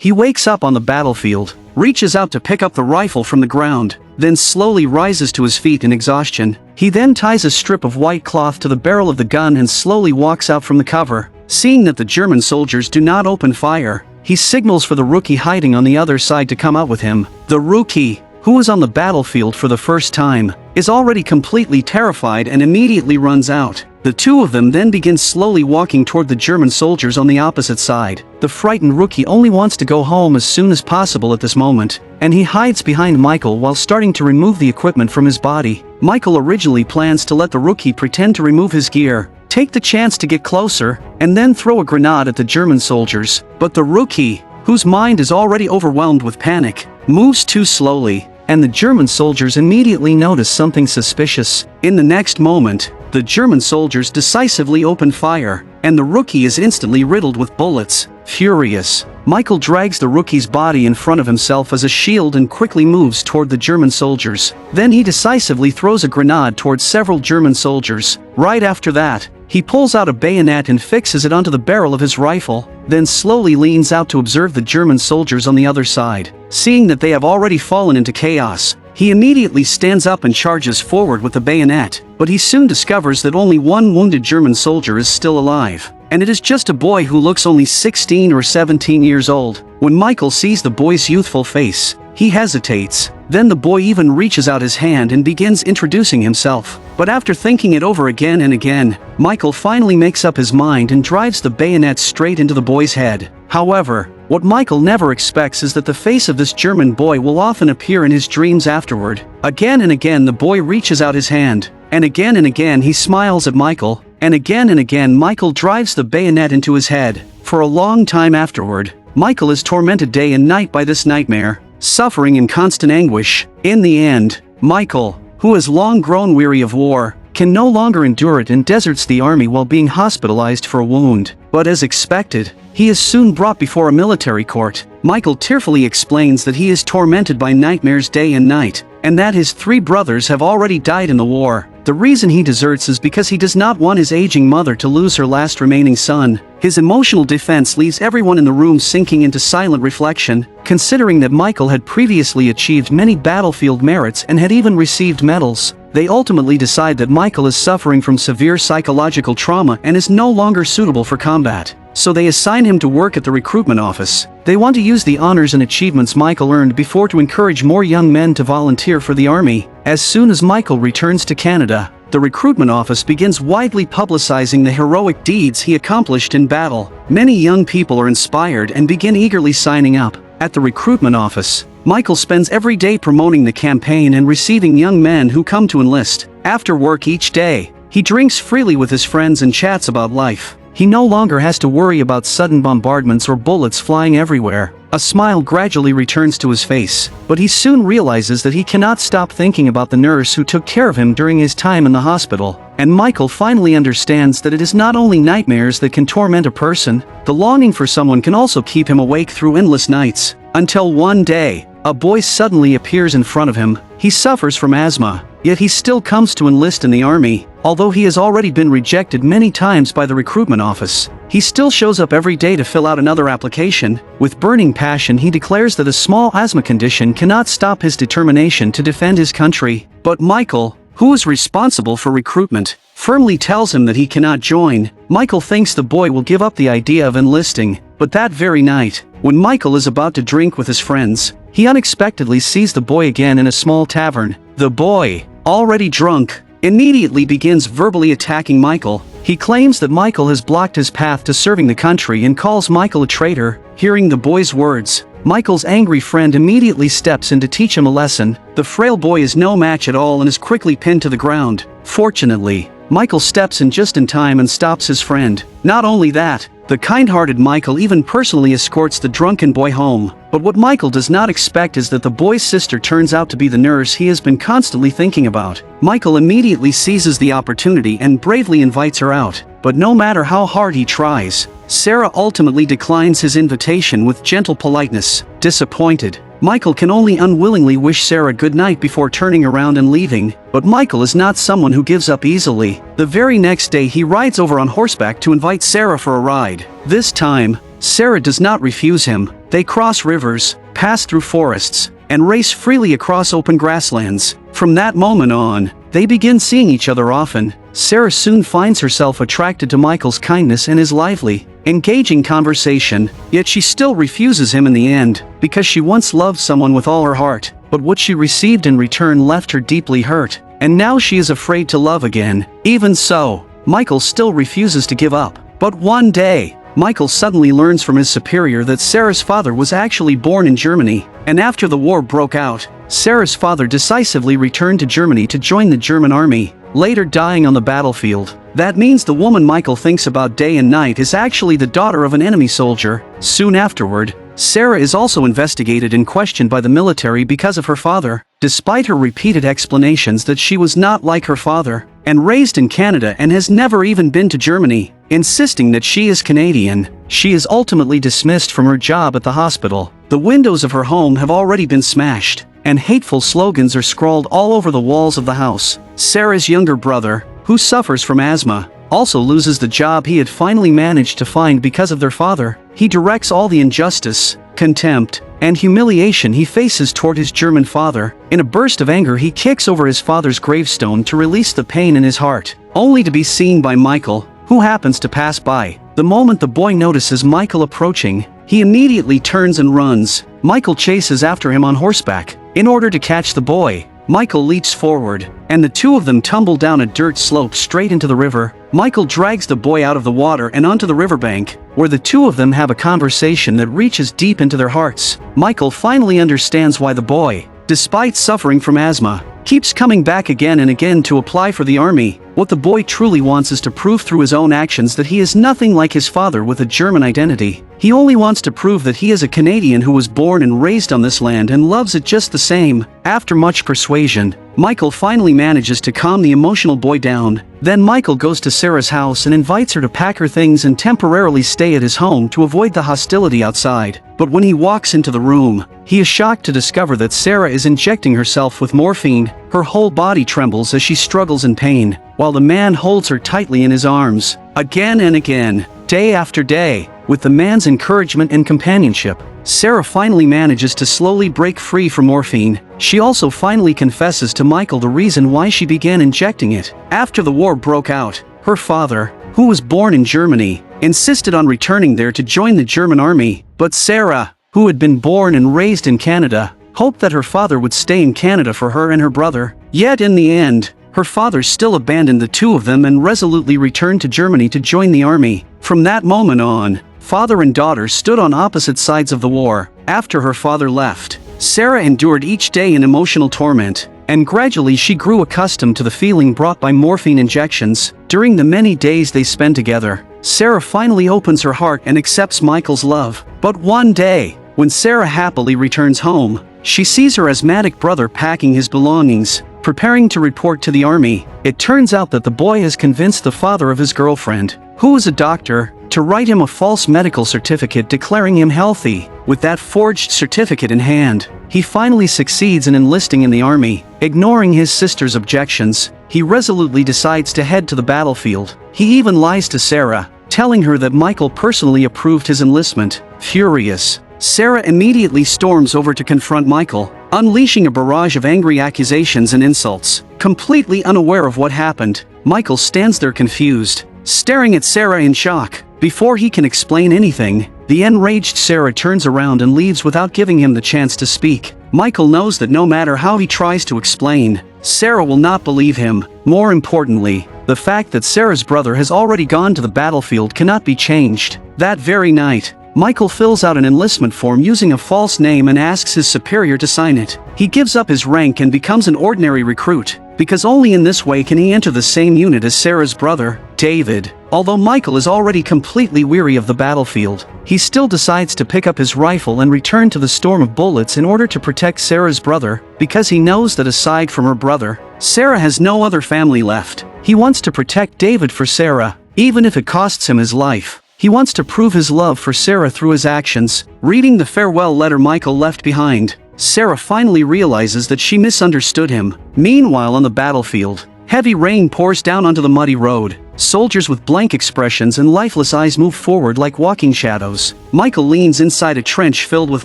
He wakes up on the battlefield, reaches out to pick up the rifle from the ground, then slowly rises to his feet in exhaustion. He then ties a strip of white cloth to the barrel of the gun and slowly walks out from the cover. Seeing that the German soldiers do not open fire, he signals for the rookie hiding on the other side to come out with him. The rookie, who is on the battlefield for the first time, is already completely terrified and immediately runs out. The two of them then begin slowly walking toward the German soldiers on the opposite side. The frightened rookie only wants to go home as soon as possible at this moment, and he hides behind Michael while starting to remove the equipment from his body. Michael originally plans to let the rookie pretend to remove his gear, take the chance to get closer, and then throw a grenade at the German soldiers. But the rookie, whose mind is already overwhelmed with panic, moves too slowly, and the German soldiers immediately notice something suspicious. In the next moment, the German soldiers decisively open fire, and the rookie is instantly riddled with bullets. Furious, Michael drags the rookie's body in front of himself as a shield and quickly moves toward the German soldiers. Then he decisively throws a grenade towards several German soldiers. Right after that, he pulls out a bayonet and fixes it onto the barrel of his rifle, then slowly leans out to observe the German soldiers on the other side. Seeing that they have already fallen into chaos, he immediately stands up and charges forward with the bayonet, but he soon discovers that only one wounded German soldier is still alive, and it is just a boy who looks only 16 or 17 years old. When Michael sees the boy's youthful face, he hesitates. Then the boy even reaches out his hand and begins introducing himself. But after thinking it over again and again, Michael finally makes up his mind and drives the bayonet straight into the boy's head. However, what Michael never expects is that the face of this German boy will often appear in his dreams afterward. Again and again the boy reaches out his hand, and again he smiles at Michael, and again Michael drives the bayonet into his head. For a long time afterward, Michael is tormented day and night by this nightmare, suffering in constant anguish. In the end, Michael, who has long grown weary of war, can no longer endure it and deserts the army while being hospitalized for a wound. But as expected, he is soon brought before a military court. Michael tearfully explains that he is tormented by nightmares day and night, and that his 3 brothers have already died in the war. The reason he deserts is because he does not want his aging mother to lose her last remaining son. His emotional defense leaves everyone in the room sinking into silent reflection, considering that Michael had previously achieved many battlefield merits and had even received medals. They ultimately decide that Michael is suffering from severe psychological trauma and is no longer suitable for combat. So they assign him to work at the recruitment office. They want to use the honors and achievements Michael earned before to encourage more young men to volunteer for the army. As soon as Michael returns to Canada, the recruitment office begins widely publicizing the heroic deeds he accomplished in battle. Many young people are inspired and begin eagerly signing up. At the recruitment office, Michael spends every day promoting the campaign and receiving young men who come to enlist. After work each day, he drinks freely with his friends and chats about life. He no longer has to worry about sudden bombardments or bullets flying everywhere. A smile gradually returns to his face, but he soon realizes that he cannot stop thinking about the nurse who took care of him during his time in the hospital. And Michael finally understands that it is not only nightmares that can torment a person, the longing for someone can also keep him awake through endless nights. Until one day, a boy suddenly appears in front of him. He suffers from asthma, yet he still comes to enlist in the army. Although he has already been rejected many times by the recruitment office, he still shows up every day to fill out another application. With burning passion, he declares that a small asthma condition cannot stop his determination to defend his country. But Michael, who is responsible for recruitment, firmly tells him that he cannot join. Michael thinks the boy will give up the idea of enlisting, but that very night, when Michael is about to drink with his friends, he unexpectedly sees the boy again in a small tavern. The boy, already drunk, immediately begins verbally attacking Michael. He claims that Michael has blocked his path to serving the country and calls Michael a traitor. Hearing the boy's words, Michael's angry friend immediately steps in to teach him a lesson. The frail boy is no match at all and is quickly pinned to the ground. Fortunately, Michael steps in just in time and stops his friend. Not only that, the kind-hearted Michael even personally escorts the drunken boy home. But what Michael does not expect is that the boy's sister turns out to be the nurse he has been constantly thinking about. Michael immediately seizes the opportunity and bravely invites her out. But no matter how hard he tries, Sarah ultimately declines his invitation with gentle politeness. Disappointed, Michael can only unwillingly wish Sarah good night before turning around and leaving. But Michael is not someone who gives up easily. The very next day he rides over on horseback to invite Sarah for a ride. This time, Sarah does not refuse him. They cross rivers, pass through forests, and race freely across open grasslands. From that moment on, they begin seeing each other often. Sarah soon finds herself attracted to Michael's kindness and his lively, engaging conversation, yet she still refuses him in the end, because she once loved someone with all her heart, but what she received in return left her deeply hurt, and now she is afraid to love again. Even so, Michael still refuses to give up. But one day, Michael suddenly learns from his superior that Sarah's father was actually born in Germany, and after the war broke out, Sarah's father decisively returned to Germany to join the German army, later dying on the battlefield. That means the woman Michael thinks about day and night is actually the daughter of an enemy soldier. Soon afterward, Sarah is also investigated and questioned by the military because of her father, despite her repeated explanations that she was not like her father, and raised in Canada and has never even been to Germany, insisting that she is Canadian. She is ultimately dismissed from her job at the hospital. The windows of her home have already been smashed, and hateful slogans are scrawled all over the walls of the house. Sarah's younger brother, who suffers from asthma, also loses the job he had finally managed to find because of their father. He directs all the injustice, contempt, and humiliation he faces toward his German father. In a burst of anger, he kicks over his father's gravestone to release the pain in his heart, only to be seen by Michael, who happens to pass by. The moment the boy notices Michael approaching, he immediately turns and runs. Michael chases after him on horseback. In order to catch the boy, Michael leaps forward, and the two of them tumble down a dirt slope straight into the river. Michael drags the boy out of the water and onto the riverbank, where the two of them have a conversation that reaches deep into their hearts. Michael finally understands why the boy, despite suffering from asthma, keeps coming back again and again to apply for the army. What the boy truly wants is to prove through his own actions that he is nothing like his father with a German identity. He only wants to prove that he is a Canadian who was born and raised on this land and loves it just the same. After much persuasion, Michael finally manages to calm the emotional boy down. Then Michael goes to Sarah's house and invites her to pack her things and temporarily stay at his home to avoid the hostility outside. But when he walks into the room, he is shocked to discover that Sarah is injecting herself with morphine. Her whole body trembles as she struggles in pain, while the man holds her tightly in his arms. Again and again, day after day, with the man's encouragement and companionship, Sarah finally manages to slowly break free from morphine. She also finally confesses to Michael the reason why she began injecting it. After the war broke out, her father, who was born in Germany, insisted on returning there to join the German army, but Sarah, who had been born and raised in Canada, hoped that her father would stay in Canada for her and her brother. Yet in the end, her father still abandoned the two of them and resolutely returned to Germany to join the army. From that moment on, father and daughter stood on opposite sides of the war. After her father left, Sarah endured each day in emotional torment, and gradually she grew accustomed to the feeling brought by morphine injections. During the many days they spend together, Sarah finally opens her heart and accepts Michael's love. But one day, when Sarah happily returns home, she sees her asthmatic brother packing his belongings, preparing to report to the army. It turns out that the boy has convinced the father of his girlfriend, who is a doctor, to write him a false medical certificate declaring him healthy. With that forged certificate in hand, he finally succeeds in enlisting in the army. Ignoring his sister's objections, he resolutely decides to head to the battlefield. He even lies to Sarah, telling her that Michael personally approved his enlistment. Furious, Sarah immediately storms over to confront Michael, unleashing a barrage of angry accusations and insults. Completely unaware of what happened, Michael stands there confused, staring at Sarah in shock. Before he can explain anything, the enraged Sarah turns around and leaves without giving him the chance to speak. Michael knows that no matter how he tries to explain, Sarah will not believe him. More importantly, the fact that Sarah's brother has already gone to the battlefield cannot be changed. That very night, Michael fills out an enlistment form using a false name and asks his superior to sign it. He gives up his rank and becomes an ordinary recruit, because only in this way can he enter the same unit as Sarah's brother, David. Although Michael is already completely weary of the battlefield, he still decides to pick up his rifle and return to the storm of bullets in order to protect Sarah's brother, because he knows that aside from her brother, Sarah has no other family left. He wants to protect David for Sarah, even if it costs him his life. He wants to prove his love for Sarah through his actions. Reading the farewell letter Michael left behind, Sarah finally realizes that she misunderstood him. Meanwhile on the battlefield, Heavy rain pours down onto the muddy road. Soldiers with blank expressions and lifeless eyes move forward like walking shadows. Michael leans inside a trench filled with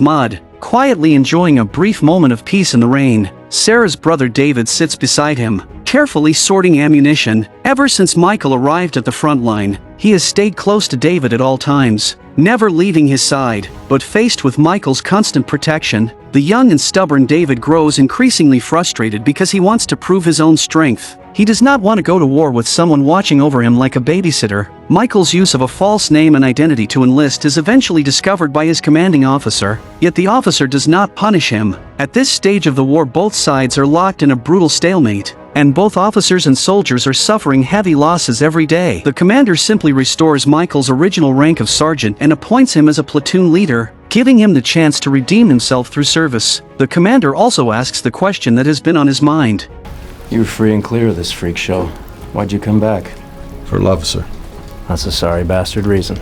mud, quietly enjoying a brief moment of peace in the rain. Sarah's brother David sits beside him, carefully sorting ammunition. Ever since Michael arrived at the front line, he has stayed close to David at all times, never leaving his side. But faced with Michael's constant protection, the young and stubborn David grows increasingly frustrated because he wants to prove his own strength. He does not want to go to war with someone watching over him like a babysitter. Michael's use of a false name and identity to enlist is eventually discovered by his commanding officer, yet the officer does not punish him. At this stage of the war, both sides are locked in a brutal stalemate, and both officers and soldiers are suffering heavy losses every day. The commander simply restores Michael's original rank of sergeant and appoints him as a platoon leader, giving him the chance to redeem himself through service. The commander also asks the question that has been on his mind. You were free and clear of this freak show. Why'd you come back? For love, sir. That's a sorry bastard reason.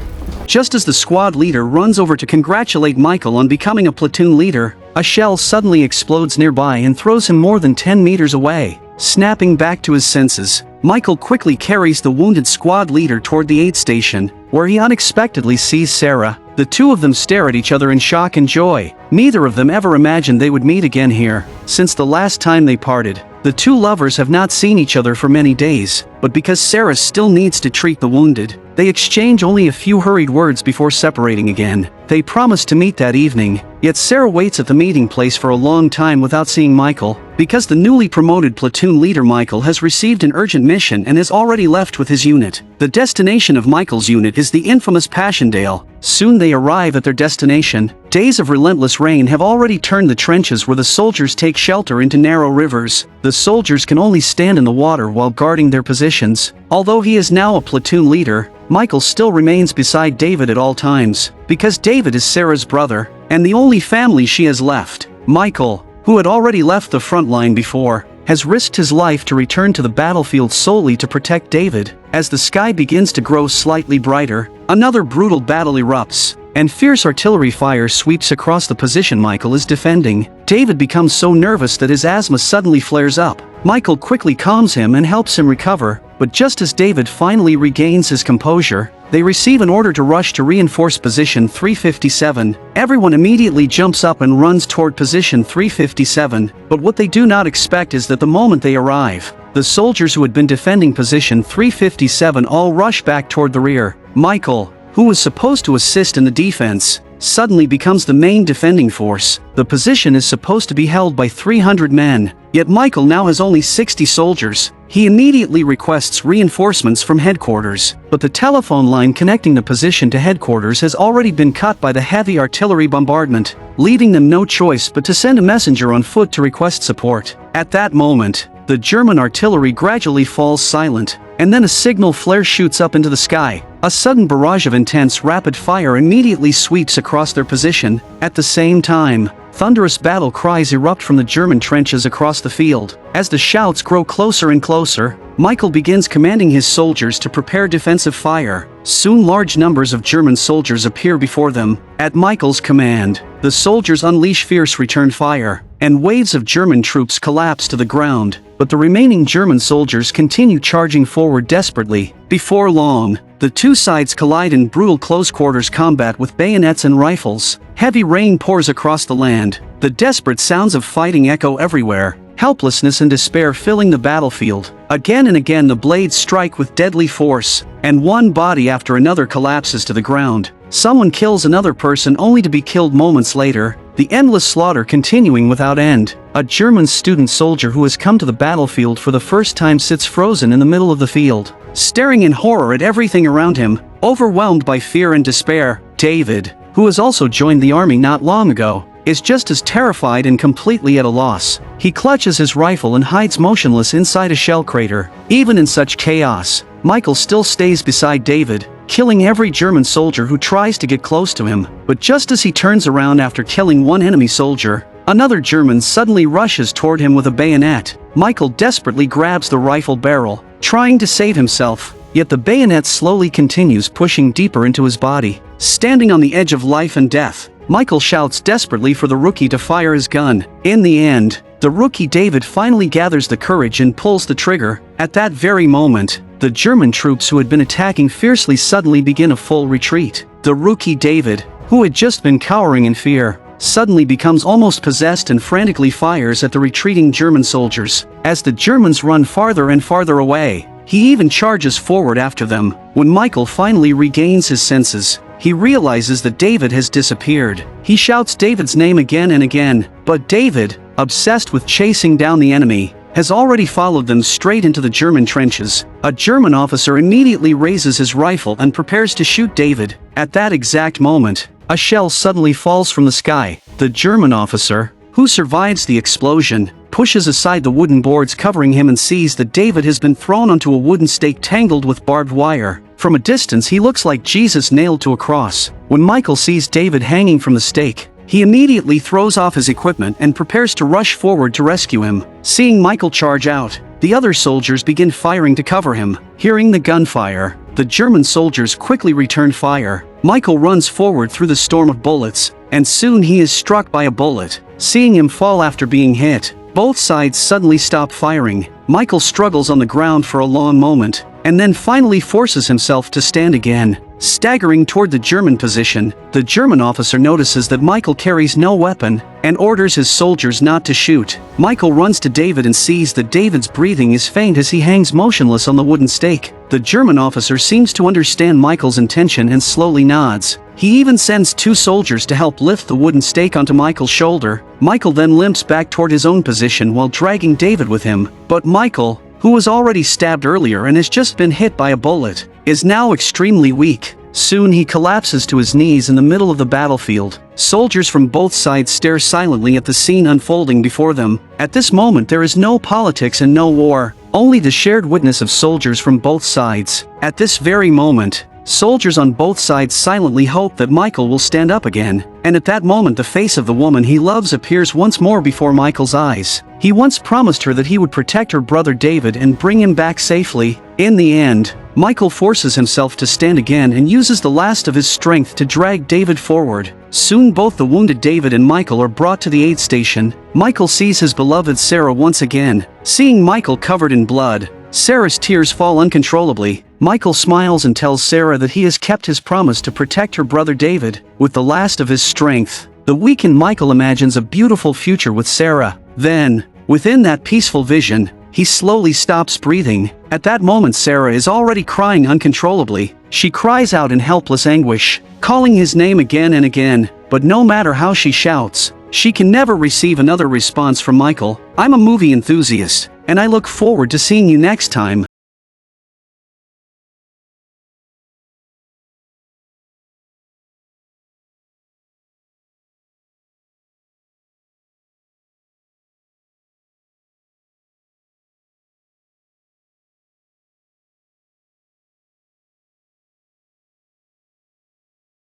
Just as the squad leader runs over to congratulate Michael on becoming a platoon leader, a shell suddenly explodes nearby and throws him more than 10 meters away. Snapping back to his senses, Michael quickly carries the wounded squad leader toward the aid station, where he unexpectedly sees Sarah. The two of them stare at each other in shock and joy. Neither of them ever imagined they would meet again here. Since the last time they parted, the two lovers have not seen each other for many days, but because Sarah still needs to treat the wounded, they exchange only a few hurried words before separating again. They promise to meet that evening, yet Sarah waits at the meeting place for a long time without seeing Michael, because the newly promoted platoon leader Michael has received an urgent mission and has already left with his unit. The destination of Michael's unit is the infamous Passchendaele. Soon they arrive at their destination. Days of relentless rain have already turned the trenches where the soldiers take shelter into narrow rivers. The soldiers can only stand in the water while guarding their positions. Although he is now a platoon leader, Michael still remains beside David at all times, because David is Sarah's brother, and the only family she has left. Michael, who had already left the front line before, has risked his life to return to the battlefield solely to protect David. As the sky begins to grow slightly brighter, another brutal battle erupts, and fierce artillery fire sweeps across the position Michael is defending. David becomes so nervous that his asthma suddenly flares up. Michael quickly calms him and helps him recover, but just as David finally regains his composure, they receive an order to rush to reinforce position 357. Everyone immediately jumps up and runs toward position 357, but what they do not expect is that the moment they arrive, the soldiers who had been defending position 357 all rush back toward the rear. Michael, who was supposed to assist in the defense, suddenly becomes the main defending force. The position is supposed to be held by 300 men, yet Michael now has only 60 soldiers. He immediately requests reinforcements from headquarters, but the telephone line connecting the position to headquarters has already been cut by the heavy artillery bombardment, leaving them no choice but to send a messenger on foot to request support. At that moment, the German artillery gradually falls silent, and then a signal flare shoots up into the sky. A sudden barrage of intense rapid fire immediately sweeps across their position. At the same time, thunderous battle cries erupt from the German trenches across the field. As the shouts grow closer and closer, Michael begins commanding his soldiers to prepare defensive fire. Soon large numbers of German soldiers appear before them. At Michael's command, the soldiers unleash fierce return fire, and waves of German troops collapse to the ground, but the remaining German soldiers continue charging forward desperately. Before long, the two sides collide in brutal close-quarters combat with bayonets and rifles. Heavy rain pours across the land. The desperate sounds of fighting echo everywhere, helplessness and despair filling the battlefield. Again and again the blades strike with deadly force, and one body after another collapses to the ground. Someone kills another person only to be killed moments later, the endless slaughter continuing without end. A German student soldier who has come to the battlefield for the first time sits frozen in the middle of the field, staring in horror at everything around him, overwhelmed by fear and despair. David, who has also joined the army not long ago, is just as terrified and completely at a loss. He clutches his rifle and hides motionless inside a shell crater. Even in such chaos, Michael still stays beside David, killing every German soldier who tries to get close to him. But just as he turns around after killing one enemy soldier, another German suddenly rushes toward him with a bayonet. Michael desperately grabs the rifle barrel, trying to save himself, yet the bayonet slowly continues pushing deeper into his body. Standing on the edge of life and death, Michael shouts desperately for the rookie to fire his gun. In the end, The rookie David finally gathers the courage and pulls the trigger. At that very moment, the German troops who had been attacking fiercely suddenly begin a full retreat. The rookie David, who had just been cowering in fear, suddenly becomes almost possessed and frantically fires at the retreating German soldiers. As the Germans run farther and farther away, he even charges forward after them. When Michael finally regains his senses, he realizes that David has disappeared. He shouts David's name again and again, but David, obsessed with chasing down the enemy, has already followed them straight into the German trenches. A German officer immediately raises his rifle and prepares to shoot David. At that exact moment, a shell suddenly falls from the sky. The German officer, who survives the explosion, pushes aside the wooden boards covering him and sees that David has been thrown onto a wooden stake tangled with barbed wire. From a distance he looks like Jesus nailed to a cross. When Michael sees David hanging from the stake, he immediately throws off his equipment and prepares to rush forward to rescue him. Seeing Michael charge out, the other soldiers begin firing to cover him. Hearing the gunfire, the German soldiers quickly return fire. Michael runs forward through the storm of bullets, and soon he is struck by a bullet. Seeing him fall after being hit, both sides suddenly stop firing. Michael struggles on the ground for a long moment, and then finally forces himself to stand again. Staggering toward the German position, the German officer notices that Michael carries no weapon, and orders his soldiers not to shoot. Michael runs to David and sees that David's breathing is faint as he hangs motionless on the wooden stake. The German officer seems to understand Michael's intention and slowly nods. He even sends 2 soldiers to help lift the wooden stake onto Michael's shoulder. Michael then limps back toward his own position while dragging David with him. But Michael, who was already stabbed earlier and has just been hit by a bullet, is now extremely weak. Soon he collapses to his knees in the middle of the battlefield. Soldiers from both sides stare silently at the scene unfolding before them. At this moment there is no politics and no war, only the shared witness of soldiers from both sides. At this very moment, soldiers on both sides silently hope that Michael will stand up again, and at that moment the face of the woman he loves appears once more before Michael's eyes. He once promised her that he would protect her brother David and bring him back safely. In the end, Michael forces himself to stand again and uses the last of his strength to drag David forward. Soon both the wounded David and Michael are brought to the aid station. Michael sees his beloved Sarah once again. Seeing Michael covered in blood, Sarah's tears fall uncontrollably. Michael smiles and tells Sarah that he has kept his promise to protect her brother David. With the last of his strength, the weakened Michael imagines a beautiful future with Sarah. Then, within that peaceful vision, he slowly stops breathing. At that moment Sarah is already crying uncontrollably. She cries out in helpless anguish, calling his name again and again, but no matter how she shouts, she can never receive another response from Michael. I'm a movie enthusiast, and I look forward to seeing you next time.